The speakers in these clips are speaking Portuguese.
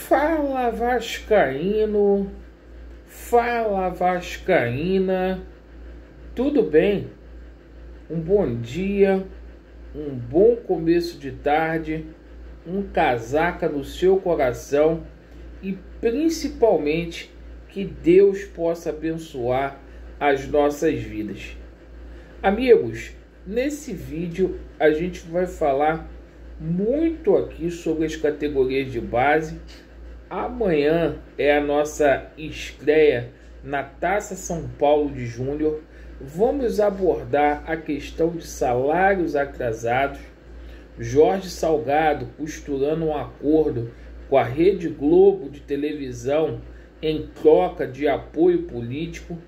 Fala Vascaíno, fala Vascaína, tudo bem? Um bom dia, um bom começo de tarde, um casaca no seu coração e principalmente que Deus possa abençoar as nossas vidas. Amigos, nesse vídeo a gente vai falar muito aqui sobre as categorias de base. Amanhã é a nossa estreia na Taça São Paulo de Júnior. Vamos abordar a questão de salários atrasados. Jorge Salgado costurando um acordo com a Rede Globo de televisão em troca de apoio político.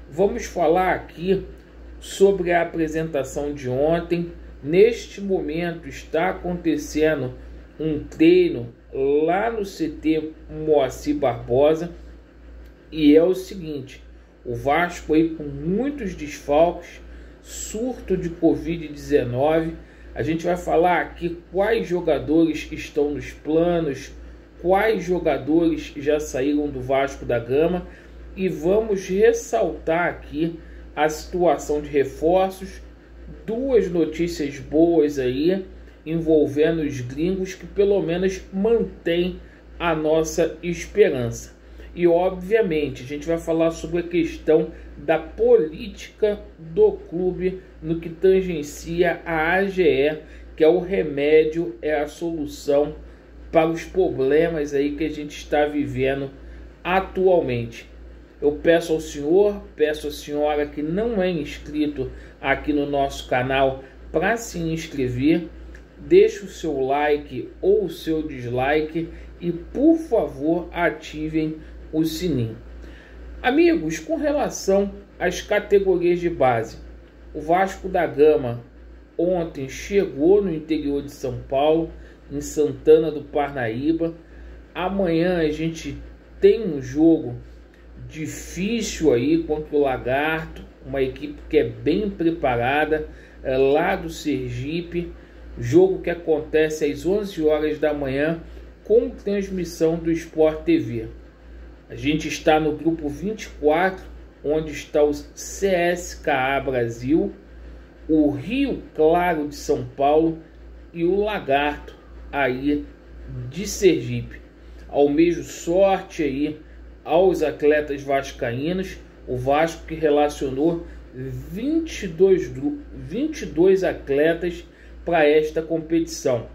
Vamos falar aqui sobre a apresentação de ontem. Neste momento está acontecendo um treino lá no CT Moacir Barbosa e é o seguinte: o Vasco aí com muitos desfalques, surto de Covid-19. A gente vai falar aqui quais jogadores estão nos planos, quais jogadores já saíram do Vasco da Gama e vamos ressaltar aqui a situação de reforços. Duas notícias boas aí envolvendo os gringos que pelo menos mantém a nossa esperança. E obviamente a gente vai falar sobre a questão da política do clube no que tangencia a AGE, que é o remédio, é a solução para os problemas aí que a gente está vivendo atualmente. Eu peço ao senhor, peço à senhora que não é inscrito aqui no nosso canal para se inscrever. Deixe o seu like ou o seu dislike e, por favor, ativem o sininho. Amigos, com relação às categorias de base, o Vasco da Gama ontem chegou no interior de São Paulo, em Santana do Parnaíba. Amanhã a gente tem um jogo difícil aí contra o Lagarto, uma equipe que é bem preparada, lá do Sergipe. Jogo que acontece às 11 horas da manhã com transmissão do Sport TV. A gente está no grupo 24, onde está o CSKA Brasil, o Rio Claro de São Paulo e o Lagarto aí de Sergipe. Almejo sorte aí aos atletas vascaínos. O Vasco que relacionou 22 atletas para esta competição.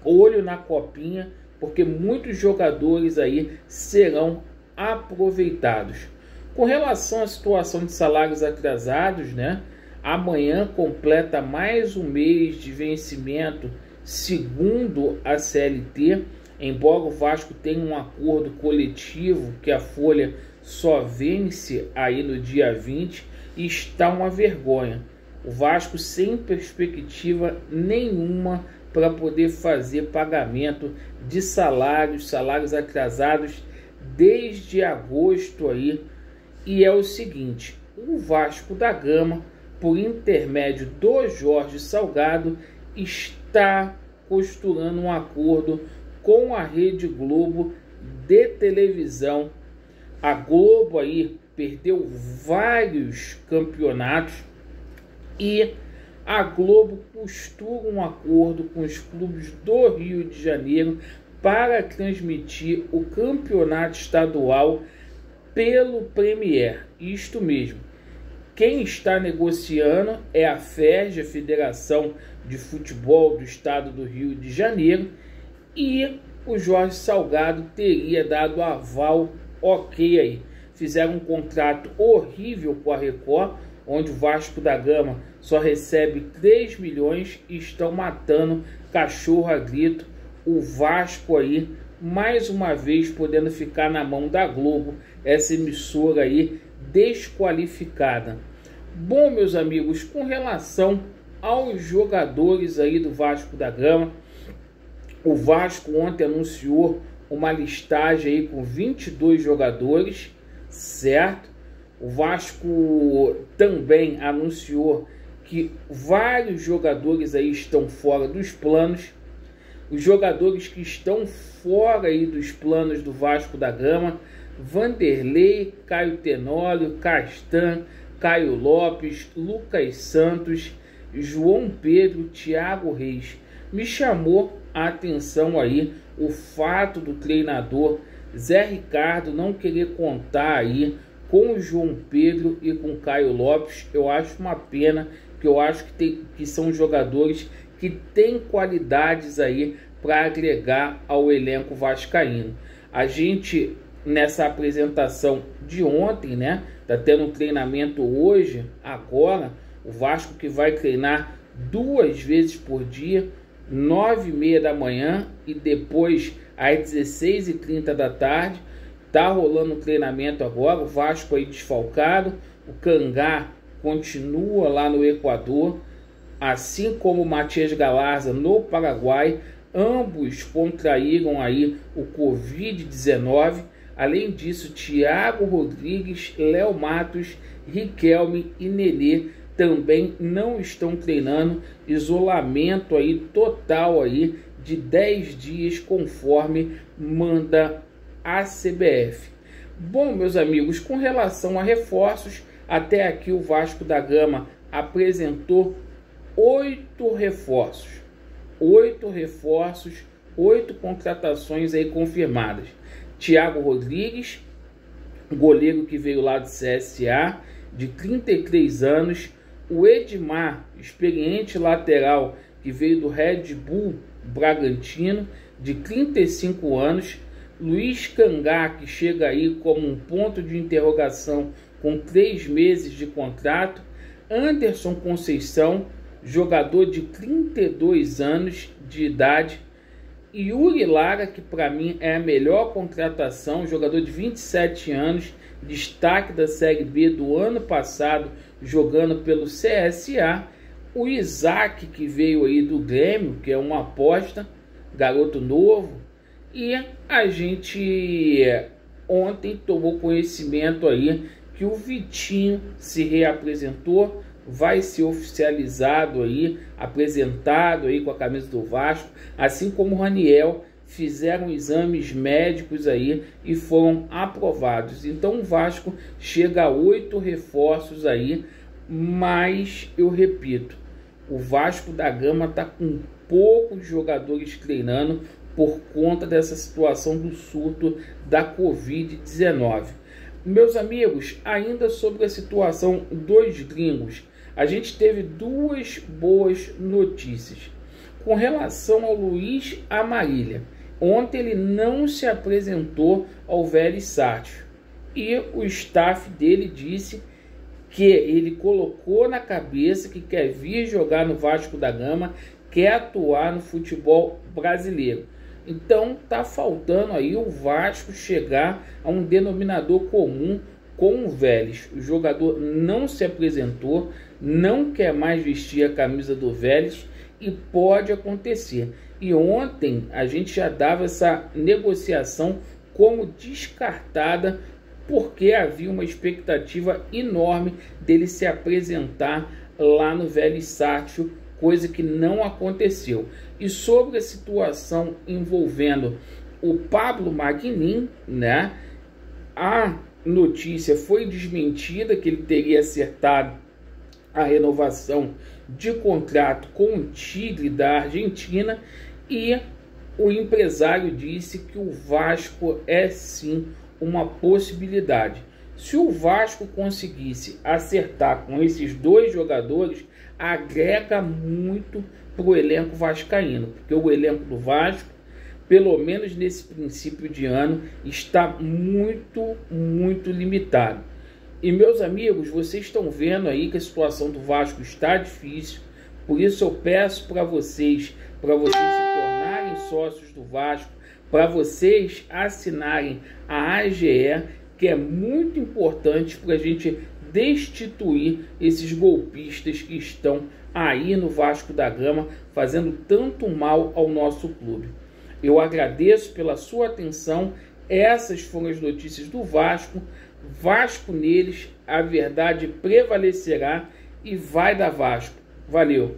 Olho na copinha, porque muitos jogadores aí serão aproveitados. Com relação à situação de salários atrasados, né? Amanhã completa mais um mês de vencimento segundo a CLT. Embora o Vasco tenha um acordo coletivo que a folha só vence aí no dia 20, está uma vergonha. O Vasco sem perspectiva nenhuma para poder fazer pagamento de salários atrasados desde agosto aí. E é o seguinte: o Vasco da Gama, por intermédio do Jorge Salgado, está costurando um acordo com a Rede Globo de televisão. A Globo aí perdeu vários campeonatos e a Globo costura um acordo com os clubes do Rio de Janeiro para transmitir o campeonato estadual pelo Premier. Isto mesmo. Quem está negociando é a FERJ, a Federação de Futebol do Estado do Rio de Janeiro, e o Jorge Salgado teria dado aval ok aí. Fizeram um contrato horrível com a Record, onde o Vasco da Gama só recebe 3 milhões e estão matando cachorro a grito. O Vasco aí, mais uma vez, podendo ficar na mão da Globo, essa emissora aí desqualificada. Bom, meus amigos, com relação aos jogadores aí do Vasco da Gama, o Vasco ontem anunciou uma listagem aí com 22 jogadores, certo? O Vasco também anunciou que vários jogadores aí estão fora dos planos. Os jogadores que estão fora aí dos planos do Vasco da Gama: Vanderlei, Caio Tenório, Castan, Caio Lopes, Lucas Santos, João Pedro, Thiago Reis. Me chamou a atenção aí o fato do treinador Zé Ricardo não querer contar aí com o João Pedro e com o Caio Lopes. Eu acho uma pena, porque eu acho que são jogadores que têm qualidades aí para agregar ao elenco vascaíno. A gente, nessa apresentação de ontem, né, tá tendo um treinamento hoje, agora, o Vasco que vai treinar 2 vezes por dia, 9h30 da manhã e depois às 16h30 da tarde. Tá rolando um treinamento agora, o Vasco aí desfalcado, o Cangá continua lá no Equador, assim como o Matias Galarza no Paraguai. Ambos contraíram aí o Covid-19. Além disso, Thiago Rodrigues, Léo Matos, Riquelme e Nenê também não estão treinando. Isolamento aí total aí de 10 dias, conforme manda a CBF. Bom, meus amigos, com relação a reforços, até aqui o Vasco da Gama apresentou 8 reforços. 8 reforços, 8 contratações aí confirmadas. Thiago Rodrigues, goleiro que veio lá do CSA, de 33 anos. O Edmar, experiente lateral, que veio do Red Bull Bragantino, de 35 anos. Luiz Cangá, que chega aí como um ponto de interrogação, com 3 meses de contrato. Anderson Conceição, jogador de 32 anos de idade. Yuri Lara, que para mim é a melhor contratação, jogador de 27 anos, destaque da Série B do ano passado, jogando pelo CSA. O Isaac, que veio aí do Grêmio, que é uma aposta, garoto novo. E a gente ontem tomou conhecimento aí que o Vitinho se reapresentou, vai ser oficializado aí, apresentado aí com a camisa do Vasco, assim como o Raniel, fizeram exames médicos aí e foram aprovados. Então o Vasco chega a 8 reforços aí, mas eu repito, o Vasco da Gama está com poucos jogadores treinando por conta dessa situação do surto da Covid-19. Meus amigos, ainda sobre a situação dos gringos, a gente teve 2 boas notícias. Com relação ao Luiz Amarília, ontem ele não se apresentou ao Vélez Sarsfield e o staff dele disse que ele colocou na cabeça que quer vir jogar no Vasco da Gama, quer atuar no futebol brasileiro. Então tá faltando aí o Vasco chegar a um denominador comum com o Vélez. O jogador não se apresentou, não quer mais vestir a camisa do Vélez e pode acontecer. E ontem a gente já dava essa negociação como descartada, porque havia uma expectativa enorme dele se apresentar lá no Vélez Sarsfield, coisa que não aconteceu. E sobre a situação envolvendo o Pablo Maguinin, né, a notícia foi desmentida que ele teria acertado a renovação de contrato com o Tigre da Argentina, e o empresário disse que o Vasco é sim uma possibilidade. Se o Vasco conseguisse acertar com esses 2 jogadores, agrega muito para o elenco vascaíno, porque o elenco do Vasco, pelo menos nesse princípio de ano, está muito limitado. E meus amigos, vocês estão vendo aí que a situação do Vasco está difícil, por isso eu peço para vocês se tornarem sócios do Vasco, para vocês assinarem a AGE, que é muito importante para a gente destituir esses golpistas que estão aí no Vasco da Gama, fazendo tanto mal ao nosso clube. Eu agradeço pela sua atenção. Essas foram as notícias do Vasco. Vasco neles, a verdade prevalecerá e vai dar Vasco. Valeu!